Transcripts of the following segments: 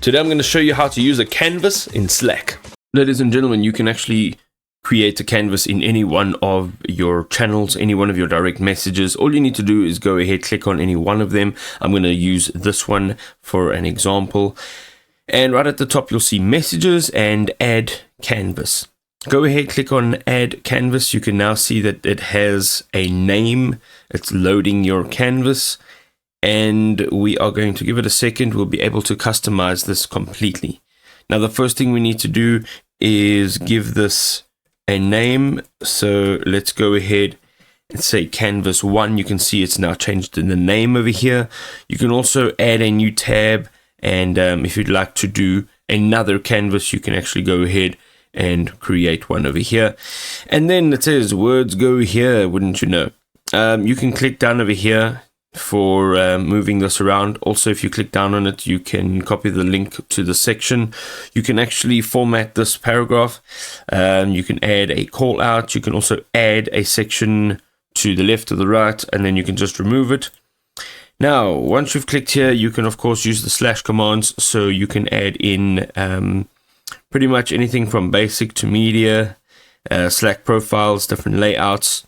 Today I'm going to show you how to use a canvas in Slack. Ladies and gentlemen, you can actually create a canvas in any one of your channels, any one of your direct messages. All you need to do is go ahead, click on any one of them. I'm going to use this one for an example. And right at the top, you'll see messages and add canvas. Go ahead, click on add canvas. You can now see that it has a name. It's loading your canvas. And we are going to give it a second. We'll be able to customize this completely. Now, the first thing we need to do is give this a name. So let's go ahead and say canvas 1. You can see it's now changed in the name over here. You can also add a new tab. And if you'd like to do another canvas, you can actually go ahead and create one over here. And then it says words go here, wouldn't you know? You can click down over here for moving this around. Also, if you click down on it, you can copy the link to the section. You can actually format this paragraph. You can add a call out. You can also add a section to the left or the right, and then you can just remove it. Now, once you've clicked here, you can of course use the slash commands, so you can add in pretty much anything from basic to media, Slack profiles, different layouts.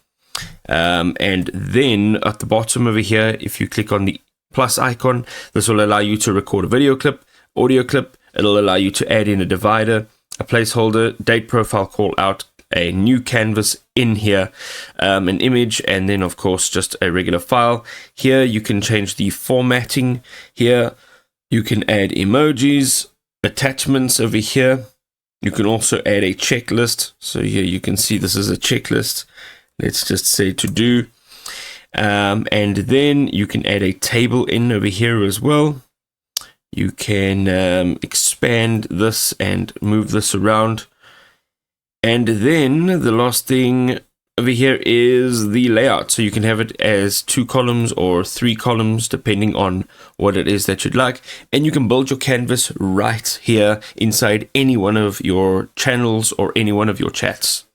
And then at the bottom over here, if you click on the plus icon, this will allow you to record a video clip, audio clip. It'll allow you to add in a divider, a placeholder, date profile call out, a new canvas in here, an image, and then of course just a regular file. Here you can change the formatting. Here you can add emojis, attachments over here. You can also add a checklist. So here you can see this is a checklist. Let's just say to do. And then you can add a table in over here as well. You can expand this and move this around. And then the last thing over here is the layout. So you can have it as 2 columns or 3 columns, depending on what it is that you'd like. And you can build your canvas right here inside any one of your channels or any one of your chats.